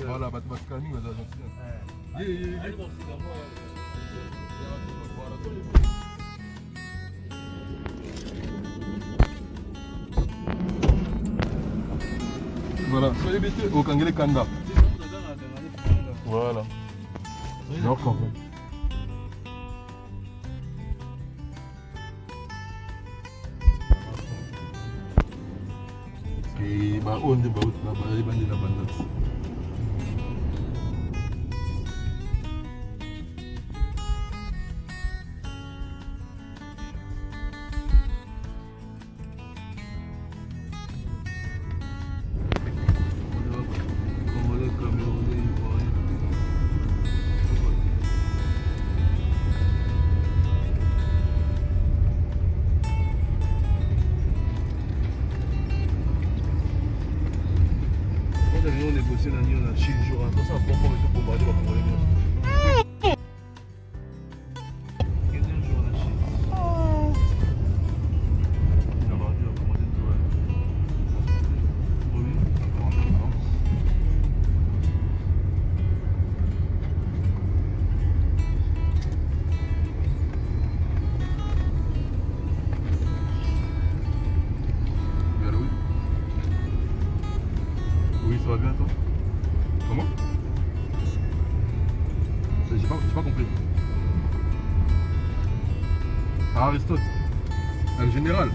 Voilà, Batcani, mais gentil. Voilà, soyez bêtés au Kangele Kanda. Voilà. Genre qu'en fait. Et bah on est la bande. Négocier dans la Chine, je rentre ça pour moi, je peux bombarder ma Congolais. 15 jours en Chine. Il a vendu à commander tout. Oui, oui. Oui, ça va bien toi? Comment? J'ai pas compris. Ah, Aristote. Le général.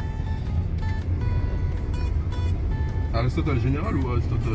Aristote le général ou Aristote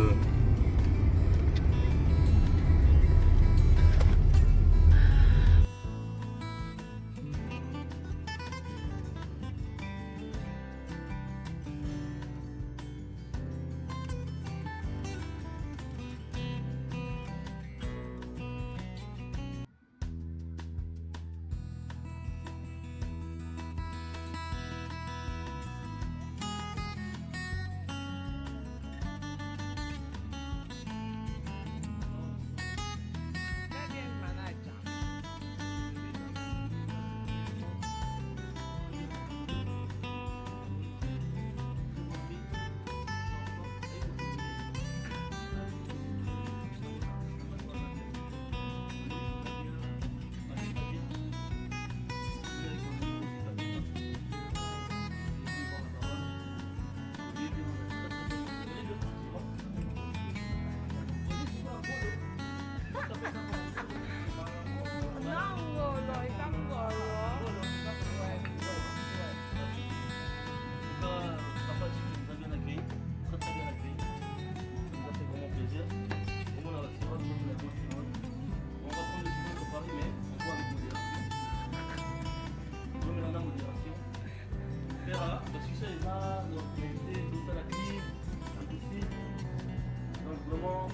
vraiment,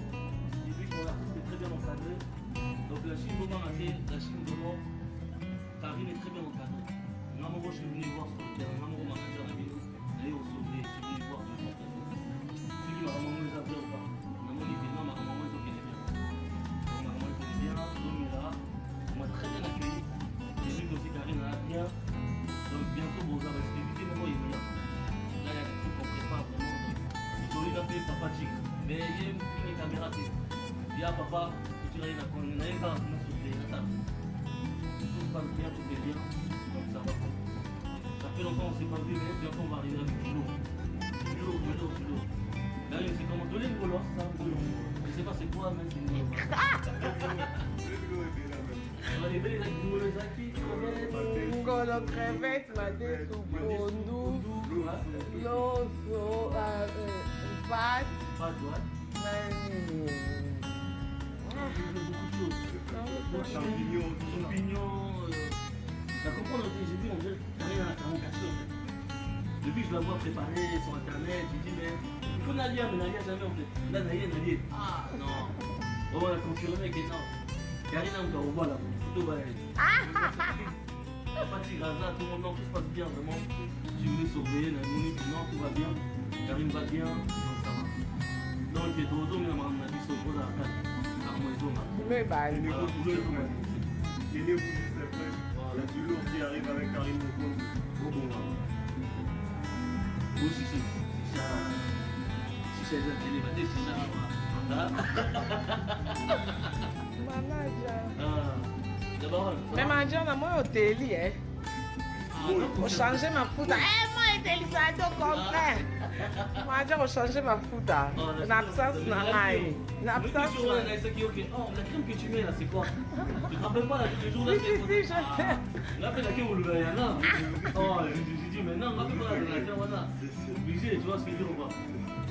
j'ai vu que mon artiste est très bien encadré. Donc la Chine Boma Maté, la Chine Boma, Karine est très bien encadrée. Maman, je suis venu voir sur le terrain, maman, manager la vidéo, d'aller au sauvé, je suis venu voir deux fois. Celui qui m'a vraiment mis à bien ou pas. Maman, il fait non, ma maman, il connaît bien. Donc ma maman, il connaît bien, l'homme est là, on m'a très bien accueilli. J'ai vu que aussi Karine a bien. Donc bientôt, bon, ça va se éviter, maman, il vient. Là, il y a des trucs qu'on prépare vraiment. Ils ont eu la paix, papa chic. Mais il y a une caméra qui dit à papa, tu as une caméra, il y a une caméra qui est là. Tout se passe bien, tout est bien. Donc ça va. Ça fait longtemps qu'on ne s'est pas vu, mais bientôt on va arriver avec du lourd. Du lourd. Là, c'est comment donner le boulot, ça. Je ne sais pas c'est quoi, mais c'est une boulot. On va arriver avec du boulot, Ngolo crevette, madé supondu, loso, pat, champignons. La comprendre, j'ai vu, on dirait rien à la caron caché en fait. Depuis je la vois préparer sur internet, je dis mais il faut Nalia, mais Nalia jamais en fait. Là Nalia. Ah non. On a confirmé que non. Karina on doit revoir là, plutôt balai. Pas de Gaza, tout le monde, non, tout se passe bien vraiment. J'ai voulu surveiller, non, tout va bien. Karine va bien, donc ça va. Donc il y a deux hommes, on a dit sur le à la mais bah, il est né juste après. Il y a du lourd qui arrive avec Karine Moukon. Bon. Aussi, si ça. Si ça, Hein? Manager. D'abord, Mais manager, on a moins au télé, hein. On changeait ma fouta. Eh, moi, télé, ça a été au contraire. Manager, on changeait ma fouta. Une absence, n'a rien. Une absence. Oh, la crème que tu mets là, c'est quoi? Tu te rappelles pas là, tous les jours là? Si, je sais. Là, après la crème, on le voit là. Oh, j'ai dit, mais non, rappelle pas la crème, voilà. C'est obligé, tu vois ce que je veux dire ou pas?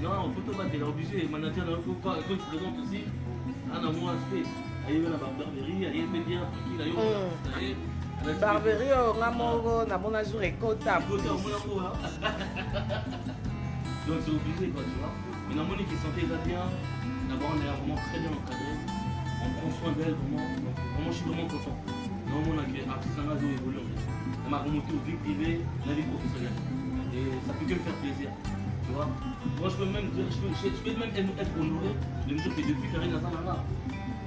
Non, photo, t'es obligé. Manager, il faut pas, quand il se présente aussi, un amour, un space. Aïe, la barberie, aïe, fait bien, tranquille, aïe, Barberie, on a mon jour et quota. Donc c'est obligé quoi, tu vois. Mais la Monique qui sentait bien, d'abord on est vraiment très bien encadré, on prend soin d'elle vraiment, donc vraiment je suis vraiment content. Normalement on a l'artisanat a évolué en fait. Elle m'a remonté au vie privée, la vie professionnelle. Et ça peut que me faire plaisir, tu vois. Moi je peux même dire, je peux même être honoré de me dire que depuis Karine Azanara,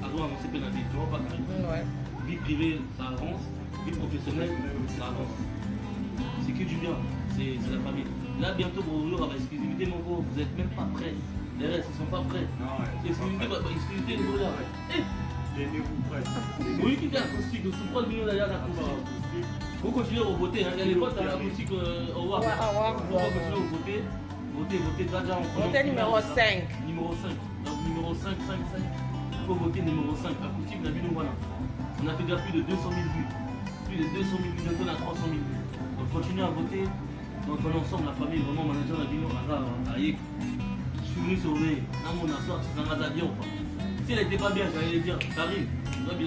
elle doit avancer plein de vie, tu vois pas Karine. Ouais. Vie privée ça avance, vie professionnelle ça avance. C'est que du bien, c'est la famille. Là, bientôt, vous aurez la exclusivité, mon gros, vous n'êtes même pas prêts. Les restes, ils ne sont pas prêts. Exclusivité, les gars. Tenez-vous prêts. Oui, qui est acoustique, sous quoi le milieu d'ailleurs l'acoustique. Il faut continuer à voter. Il y a les votes à l'acoustique au WAP. Il faut continuer à voter. Voter, déjà on prend. Votez numéro 5. Numéro 5. Donc numéro 5. Il faut voter numéro 5. Acoustique, la vidéo, voilà. On a fait déjà plus de 200 000 vues. Plus de 200 000 vues, bientôt on a 300 000 vues. Donc continuez à voter. Donc on est ensemble, la famille, vraiment, manager, la vidéo, je suis venu sauver. Là, mon assaut, c'est un hasard bien ou pas. Si elle n'était pas bien, j'allais dire, Paris, on y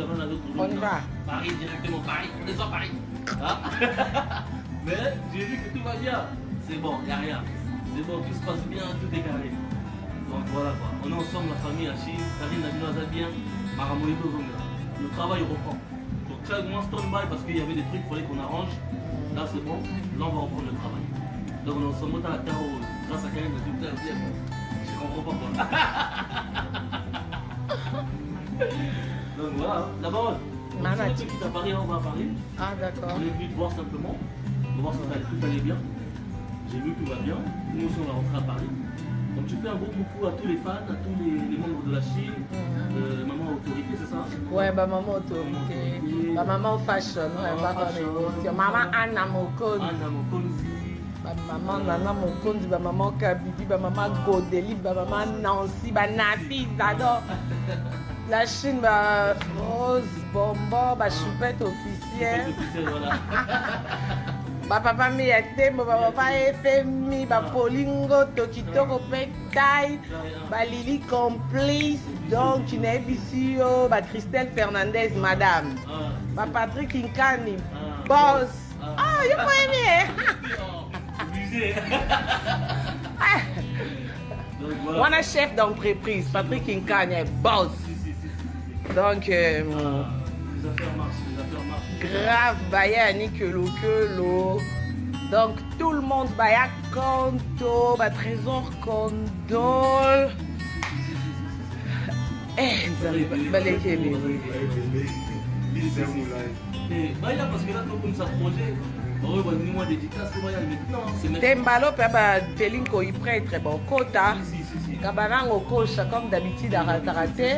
va. Paris, directement, Paris, on descend Paris. Ah. Mais j'ai vu que tout va bien. C'est bon, il n'y a rien. C'est bon, tout se passe bien, tout est carré. Donc voilà quoi. On est ensemble, la famille, Achille, Karine, la vidéo, bien. Maramolito, Zonga. Le travail reprend. Donc, chaque mois, stand-by parce qu'il y avait des trucs qu'il fallait qu'on arrange. Là, c'est bon. Là, on va reprendre le travail. Donc, on est ensemble à la terre grâce à Karine, je comprends pas quoi. Donc voilà, d'abord, ceux qui sont à Paris, on va à Paris. Ah, d'accord. On est venu te voir simplement, pour voir si tout allait bien. J'ai vu que tout va bien. Nous aussi, on va rentrer à Paris. Donc, tu fais un gros coucou à tous les fans, à tous les membres de la Chine, maman autorité, c'est ça? Ouais, bah maman autorité, bah maman fashion, ouais, bah maman Anna Mokonzi. Anna Mokonzi. Bah maman Nana Mokonzi, bah maman Kabidi, bah maman Godeli, bah maman Nancy, bah Nafi, j'adore. La Chine, bah Rose, Bonbon, bah Choupette officielle. Voilà. Bah papa Miete, bah papa FMI, bah Polingo, Tokitoko Petaï, bah Lily Complice, donc Inebisio, bah Christelle Fernandez, madame. Bah Patrick Inkani, boss. Ah, il faut aimer. Obligé. On a chef d'entreprise, Patrick Inkani, boss. Donc, les affaires marchent, grave, baya Nikelo. Donc, tout le monde, baya Conto, bah Trésor Condol. Eh, vous allez balayer les. Bah, là, parce que là, comme ça, projet, moi dédicace, maintenant, c'est maintenant. Tembalo, bah, Telinko, il prêtre, bon, Kota. Kabanango, coach, comme d'habitude, à raté.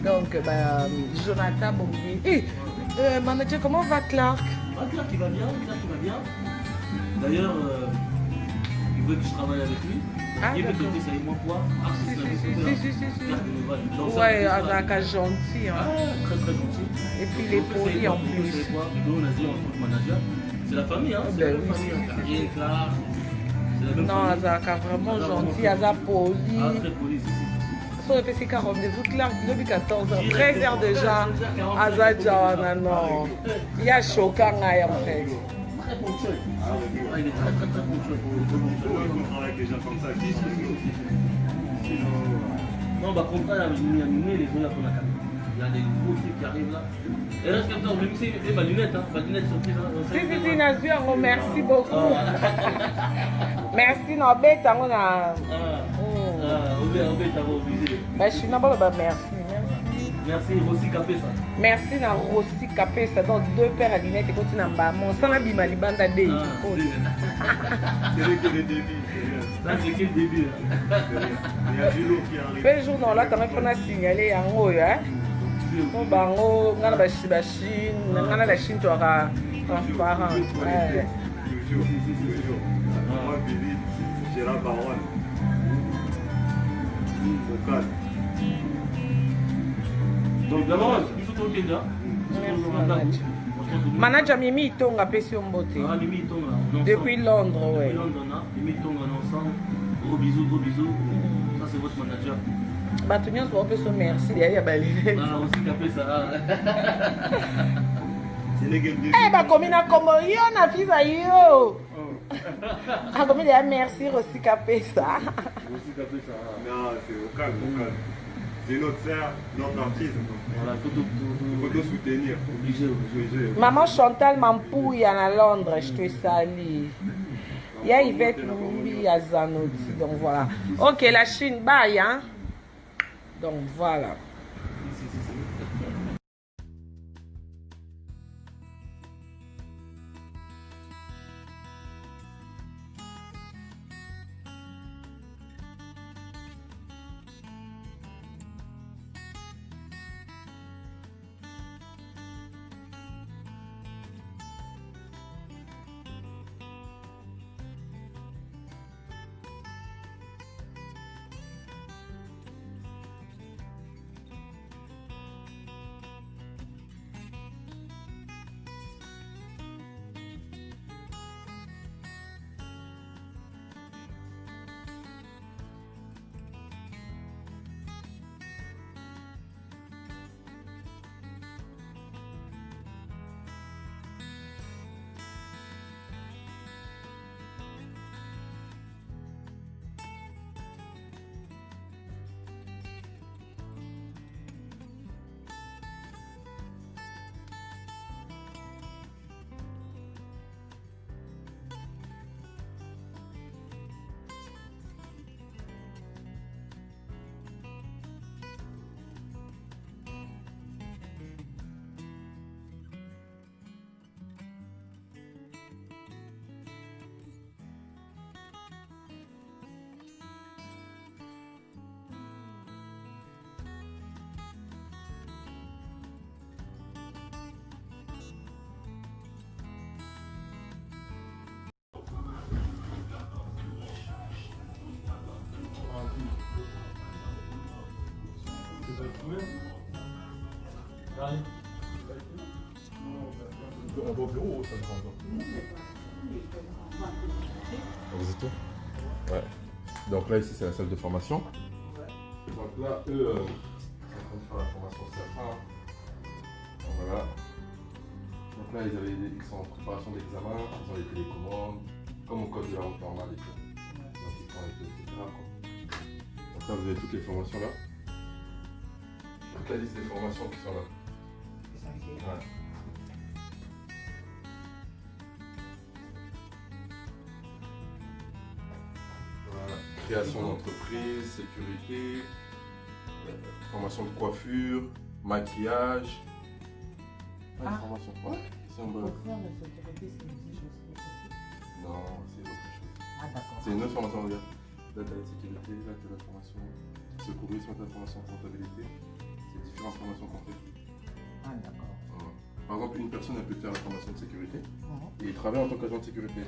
Donc, bah, Jonathan Bongi. Manager, comment va Clark? Clark, il va bien, D'ailleurs, il veut que je travaille avec lui. Ah, il veut que d'accord. je avec moi quoi. Si. Ouais, Azaka gentil. Hein. Très très gentil. Et puis il est poli en plus. C'est quoi? On a dit en tant que manager. C'est la famille, hein. C'est la même famille. Karine, Clark. Non, Azaka vraiment gentil, Azaka poli. Ah, très poli, si. On fait ses rendez-vous Clark depuis 14 h 13 h déjà. Azaka, non. Il y a choquant en fait. Très ponctuel. Il est très ponctuel. On travaille avec des gens comme ça. Non, bah, contrat, il y a les gens là qu'on a capté. Il y a des gros trucs qui arrivent là. Et reste comme ça, on va mixer ma lunette, hein. Ma lunette sortie là. Si, Nazur, merci beaucoup. Merci, Nobet, on a. Obé, t'as obligé. Bah, je suis d'abord, bah, merci. Merci, Rossi Capessa. Merci na Rossi Capessa, donc deux paires à lunettes et continue en bas. Mon sang a bima libanda de. C'est vrai que le début, c'est rien. Ça, c'est quel début? Il y a du lot qui arrive. Fait jour non là, t'as même fait signaler en haut, hein. Bon bango, ngana ba Chine, ngana la Chine tu auras transparent. Ouais. Toujours. Moi, Billy, Gérard Baron. Au calme. Donc d'abord, il faut trouver déjà. Manager Mimi Itonga pesi mbote. Ah, Mimi Itonga. Depuis Londres, ouais. Depuis Londres, Mimi Itonga ensemble. Gros bisous, gros bisous. Ça, c'est votre manager. Bato nyonso baopesa merci ya balile. Ah, Rossi Capessa. Bakomi na kombo yo na fils yo. Akomi de merci Rossi Capessa. Rossi Capessa. Non, c'est au calme, au calme. C'est notre sœur, notre artiste. Voilà, Il faut te soutenir. Obligé. Maman Chantal Mampouya à Londres, je te salue. Il y a Yvette Lumbi à Zanoti, donc voilà. Ok, la Chine, bye, hein. Donc voilà. On va au bureau, ça me prend. Vous êtes où? Ouais. Donc là, ici, c'est la salle de formation. Donc là, eux, ils sont en train de faire la formation CFA. Voilà. Donc là, ils sont en préparation d'examen, ils ont les télécommandes, comme au code de la route normale et tout. Donc ils font les tout, etc. Quoi. Donc là, vous avez toutes les formations là. Toute la liste des formations qui sont là. Ouais. Voilà. Création d'entreprise, sécurité, formation de coiffure, maquillage. Ah. Formation. Ouais, c'est un bon. Pour faire la sécurité, c'est une chose. Non, c'est autre chose. Ah d'accord. C'est une autre formation, regarde. Là, tu as la sécurité, là, tu as la formation secourisme, tu as la formation comptabilité. C'est différentes formations qu'on fait. Ah d'accord. Voilà. Par exemple, une personne, elle peut faire la formation de sécurité et il travaille en tant qu'agent de sécurité.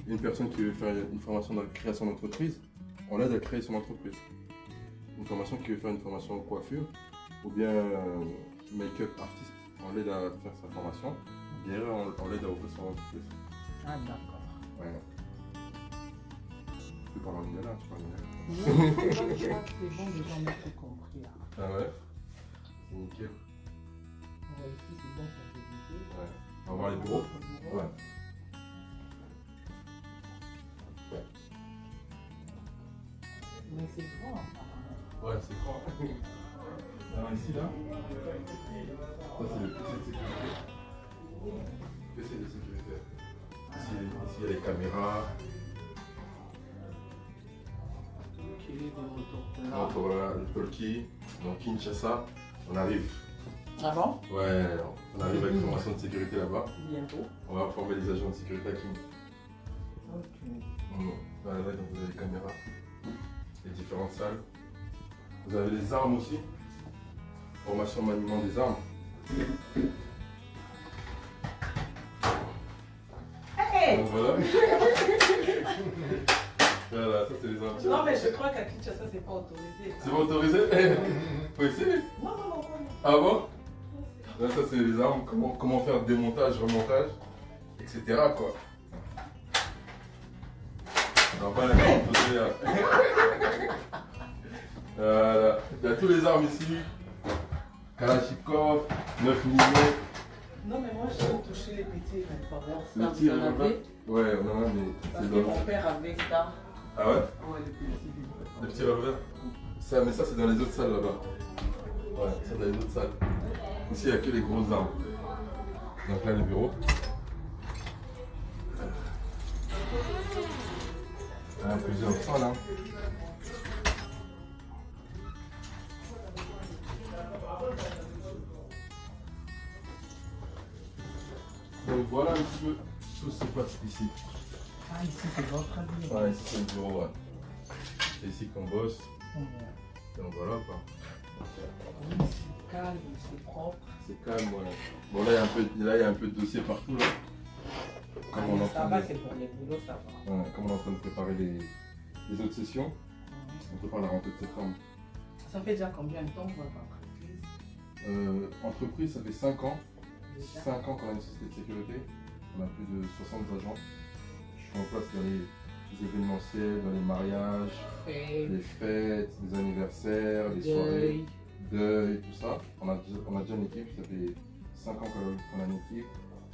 Une personne qui veut faire une formation de création d'entreprise, on l'aide à créer son entreprise. Une formation qui veut faire une formation en coiffure ou bien make-up artiste, on l'aide à faire sa formation. Derrière, on l'aide à ouvrir son entreprise. Ah d'accord. Ouais. Tu peux parler en lingala, tu parles en lingala. Non, c'est bon, déjà on a tout compris. Hein. Ah ouais? C'est nickel. Ouais, ici c'est bon pour visiter. Ouais. On va voir les bureaux. Ouais. Mais c'est grand apparemment. Ouais, c'est grand. Alors ici, là, ça c'est le PC de sécurité. PC de sécurité. Ici, il y a les caméras. Ok, des moteurs Donc voilà, le talkie, donc Kinshasa. On arrive. Ah bon? Ouais, on arrive avec formation de sécurité là-bas. Bientôt. On va former les agents de sécurité à King. Ok. Voilà, là, donc vous avez les caméras, les différentes salles. Vous avez les armes aussi. Formation maniement des armes. Hey! Donc voilà. Voilà, ça c'est les armes. Non, mais je crois qu'à Kinshasa, c'est pas autorisé. C'est pas autorisé? Faut essayer. Non, non, non. Ah bon? Là, ça c'est les armes, comment faire démontage, remontage, etc. quoi. On va pas la poser là. Voilà. Il y a tous les armes ici. Kalachnikov, 9 mm. Non, mais moi, j'aime toucher les petits revolvers. Le Ça, petit vous en revolver. avez? Ouais, on en a, mais Parce c'est que mon père avait ça. Ah ouais? Ouais, le petit. Le petit revolver. Ça, mais ça c'est dans les autres salles là-bas. Ouais, ça dans les autres salles. Ici, il n'y a que les grosses armes. Donc là, le bureau. Il y a plusieurs salles. Hein. Donc voilà un petit peu tout se passe ici. Ah, ici, c'est votre avis. Ouais, ici c'est le bureau. Ouais. C'est ici qu'on bosse. Donc voilà quoi. Oui, c'est calme, c'est propre. C'est calme, ouais. Bon là il y a un peu de dossiers partout là. Comme on est en Ça train va, de- c'est pour les boulots, ça va. ouais, comme on est en train de préparer les autres sessions, on prépare la rentrée de septembre. Ça fait déjà combien de temps votre entreprise? Entreprise, ça fait 5 ans. Déjà 5 ans qu'on a une société de sécurité. On a plus de 60 agents. Je suis en place dans les événementiels, dans les mariages, Fait, les fêtes, les anniversaires, les soirées, deuil, tout ça. On a déjà une équipe, ça fait 5 ans qu'on a une équipe.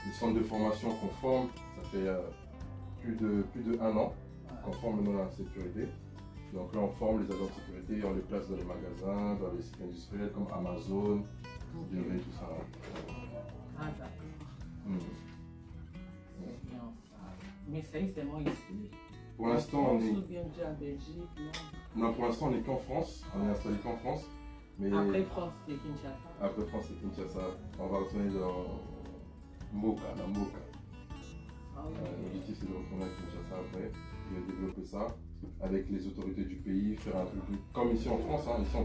Les centres de formation qu'on forme, ça fait plus de 1 an qu'on forme maintenant la sécurité. Donc là, on forme les agents de sécurité, on les place dans les magasins, dans les sites industriels comme Amazon, Durée, tout ça. Ah, d'accord. Mm. C'est bien ça. Mais c'est seulement ici. Pour l'instant, on est... Ou bien déjà en Belgique, non? Non, pour l'instant, on n'est qu'en France. On est installé qu'en France. Mais Après France, c'est Kinshasa. après France et Kinshasa, on va retourner dans Moka, la Moka. Ah oui. L'objectif, c'est de retourner à Kinshasa après, de développer ça avec les autorités du pays, faire un truc comme ici en France. Hein. Ici, on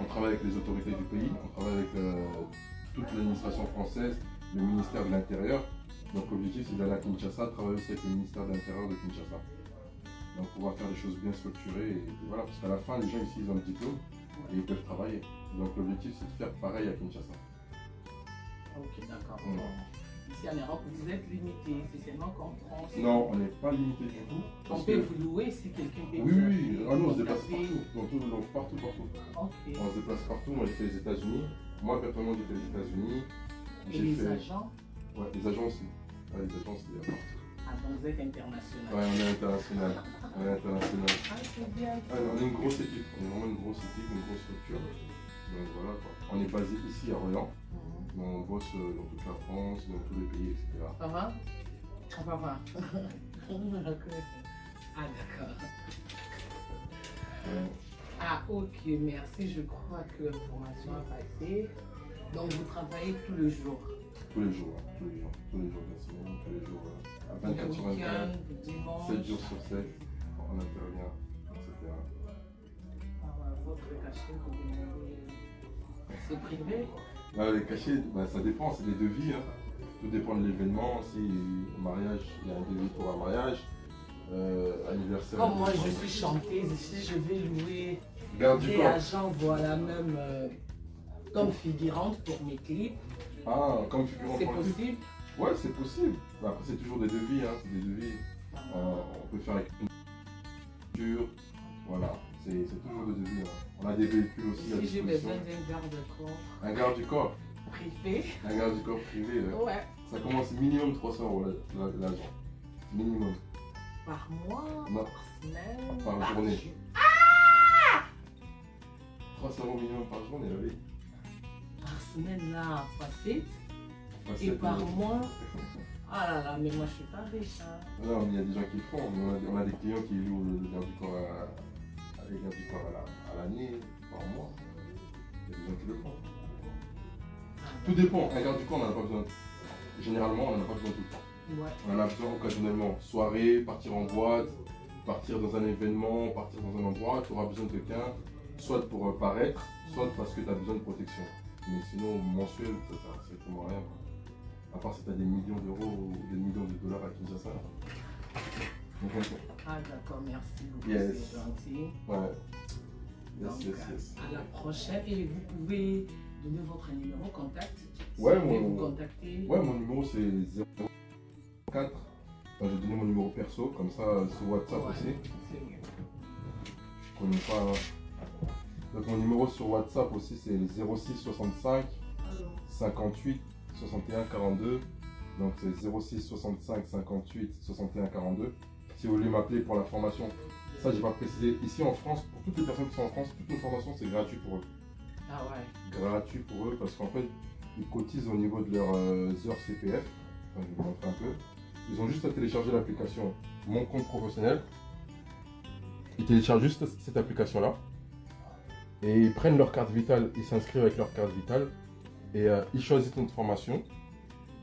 travaille avec les autorités du pays, on travaille avec toute l'administration française, le ministère de l'Intérieur. Donc l'objectif, c'est d'aller à Kinshasa, travailler aussi avec le ministère de l'Intérieur de Kinshasa. Donc pouvoir faire des choses bien structurées. Et voilà, parce qu'à la fin, les gens ici, ils ont le diplôme et ils peuvent travailler. Donc l'objectif, c'est de faire pareil à Kinshasa. Ok, d'accord. Mm. Bon. Ici en Europe, vous êtes limité, c'est seulement qu'en France. Non, on n'est pas limité du tout. On parce peut que- vous louer si quelqu'un peut Oui, vous oui, appeler, ah, nous on se déplace contacter. partout. Partout. Ok. On se déplace partout. Moi j'ai fait les États-Unis. Moi personnellement j'ai fait les États-Unis. Et J'ai les fait. agents? Ouais, les agents aussi. Ouais, les agents c'est partout. Ah, donc vous êtes international. Ouais, on est international. On est international. Ah, c'est bien. Ouais, on est une grosse équipe. On est vraiment une grosse équipe, une grosse structure. Donc voilà quoi. On est basé ici à Orléans. Mais on bosse dans toute la France, dans tous les pays, etc. Ça va? Ça va. Ah, d'accord. Ouais. Ah, ok, merci. Je crois que l'information a passé. Donc, vous travaillez tout le jour. Tous les jours, hein, tous les jours de la semaine, tous les jours, à Le 24 sur 24. week-end, dimanche. 7 jours sur 7, on intervient, etc. Ah, ouais, votre cachet, vous demandez. C'est privé? Là, les cachets, bah, ça dépend, c'est des devis. Hein. Tout dépend de l'événement. Si mariage, il y a un devis pour un mariage. Anniversaire. Comme moi, je suis chanteuse, ici, je vais louer Garde du des corps. agents, voilà, même comme figurante pour mes clips. Ah, comme figurant C'est pour le clip. possible? Ouais, c'est possible. Bah, après, c'est toujours des devis. Hein. C'est des devis. On peut faire avec une voiture. Voilà, c'est toujours des devis. Hein. On a des véhicules aussi à Si j'ai disposition. besoin d'un garde-corps Un garde du corps. privé. Un garde du corps privé. Ouais. Ouais. Ça commence minimum 300 € l'agent. Minimum. Par mois, Non. par semaine, Par journée. jour. 300 € minimum par journée, oui. Par semaine, là, facile. Enfin, Et 7 par euros. mois. Ah là là, mais moi je suis pas riche. Hein. Non, mais il y a des gens qui le font. On a des clients qui louent les gardes du corps à l'année, par mois. Il y a des gens qui le prends. Tout dépend. Un garde du corps, on n'en a pas besoin. Généralement, on n'en a pas besoin tout le temps. Ouais. On en a besoin occasionnellement. Soirée, partir en boîte, partir dans un événement, partir dans un endroit, tu auras besoin de quelqu'un, soit pour paraître, soit parce que tu as besoin de protection. Mais sinon, mensuel, ça sert strictement à rien. À part si tu as des millions d'euros ou des millions de dollars à Kinshasa. Donc, Ah d'accord, merci beaucoup, Yes. c'est gentil. ouais. Donc, Yes. à la prochaine, et vous pouvez donner votre numéro de contact. Ouais, si vous voulez mon- vous contacter. Ouais, mon numéro c'est 04. Enfin, je vais donner mon numéro perso, comme ça sur WhatsApp Ouais, aussi. c'est mieux. Je connais pas. Donc mon numéro sur WhatsApp aussi c'est 06 65 58 61 42. Donc c'est 06 65 58 61 42. Si vous voulez m'appeler pour la formation, ça j'ai pas précisé. Ici en France, pour toutes les personnes qui sont en France, toutes nos formations c'est gratuit pour eux. Ah ouais. Gratuit pour eux parce qu'en fait ils cotisent au niveau de leurs heures CPF. Enfin, je vais vous montrer un peu. Ils ont juste à télécharger l'application Mon compte professionnel. Ils téléchargent juste cette application là et ils prennent leur carte vitale, ils s'inscrivent avec leur carte vitale et ils choisissent notre formation.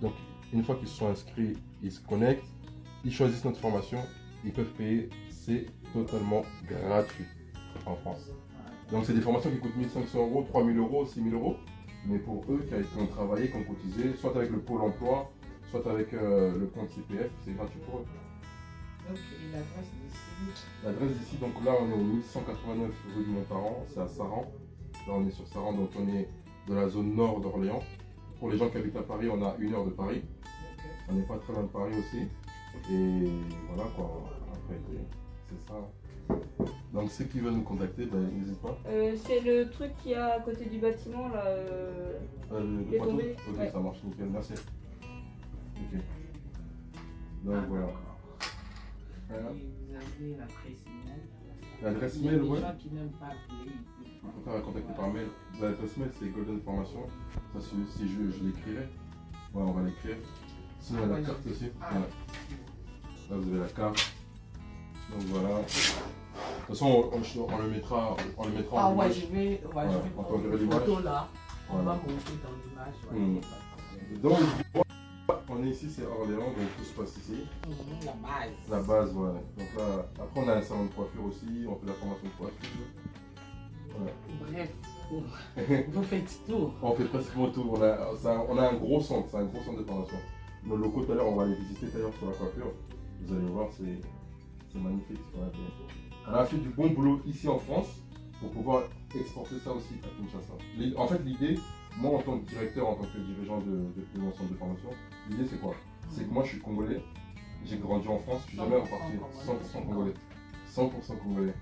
Donc une fois qu'ils se sont inscrits, ils se connectent, ils choisissent notre formation, ils peuvent payer, c'est totalement gratuit en France. Donc c'est des formations qui coûtent 1500 €, 3000 €, 6000 €. Mais pour eux qui ont travaillé, qui ont cotisé, soit avec le pôle emploi, soit avec le compte CPF, c'est gratuit pour eux. Ok, et l'adresse d'ici. L'adresse d'ici, donc là on est au 1189 rue de Montaran, c'est à Saran. Là on est sur Saran, donc on est de la zone nord d'Orléans. Pour les gens qui habitent à Paris, on a 1 heure de Paris. Ok. On n'est pas très loin de Paris aussi. Et voilà quoi, après c'est ça. Donc ceux qui veulent nous contacter, ben, n'hésite pas. C'est le truc qui est à côté du bâtiment là. Le Il est poitou. tombé. Ok, Ouais. ça marche nickel, merci. Ok. Donc Ah, voilà. d'accord. Voilà. Et vous avez l'adresse email. L'adresse Il y a mail, des ouais. gens qui n'aiment pas appeler. On peut faire contacter par mail. L'adresse mail c'est Golden Formation. Ça si je l'écrirai. Ouais, on va l'écrire. Sinon il y a Ah, la ouais, carte aussi. Ah. Ouais. Là vous avez la carte. Donc voilà. De toute façon on le mettra en Ah ouais, image. je vais on peut prendre enlever une l'image. photo là. On Voilà. va monter dans l'image. Ouais, Mm. pas de problème. Donc on est ici, c'est Orléans, donc tout se passe ici. La base. La base, ouais. Donc là, après on a un salon de coiffure aussi, on fait la formation de coiffure. Voilà. Bref, vous faites tout. On fait pratiquement tout. On a un gros centre, c'est un gros centre de formation. Nos locaux, tout à l'heure, on va les visiter d'ailleurs sur la coiffure. Vous allez voir, c'est magnifique ce qu'on a fait. On a fait du bon boulot ici en France pour pouvoir exporter ça aussi à Kinshasa. En fait, l'idée, moi en tant que directeur, en tant que dirigeant de mon centre de formation, l'idée c'est quoi? C'est que moi je suis congolais, j'ai grandi en France, je suis jamais 100% reparti. congolais. 100% congolais. 100% congolais.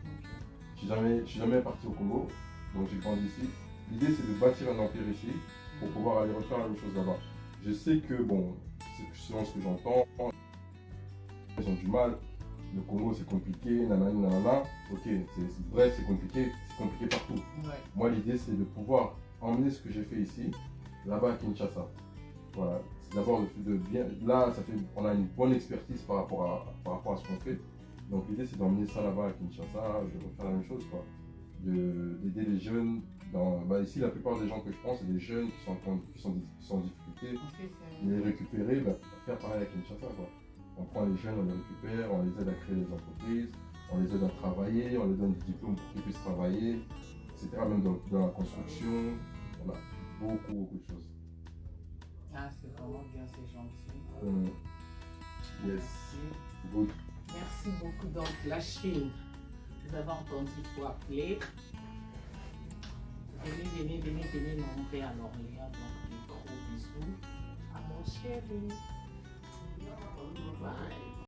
Je suis jamais parti au Congo, donc j'ai grandi ici. L'idée c'est de bâtir un empire ici pour pouvoir aller refaire la même chose là-bas. Je sais que, bon, selon ce que j'entends, ils ont du mal. Le Congo c'est compliqué, nanani nanana. Ok, c'est vrai, c'est compliqué partout. Ouais. Moi l'idée c'est de pouvoir emmener ce que j'ai fait ici, là-bas à Kinshasa. Voilà, c'est d'abord de bien. Là, on a une bonne expertise par rapport à ce qu'on fait. Donc l'idée c'est d'emmener ça là-bas à Kinshasa, de refaire la même chose quoi. D'aider les jeunes. Ici la plupart des gens que je prends c'est des jeunes qui sont en difficulté. Les récupérer, faire pareil à Kinshasa quoi. On prend les jeunes, on les récupère, on les aide à créer des entreprises, on les aide à travailler, on les donne des diplômes pour qu'ils puissent travailler, etc. Même dans la construction, on a beaucoup de choses. Ah, c'est vraiment bien, c'est gentil. Yes, Merci. good. Merci beaucoup. Donc, la Chine, vous avez entendu, il faut appeler. Venez monter à Orléans. Donc, des gros bisous à mon chéri. Bye.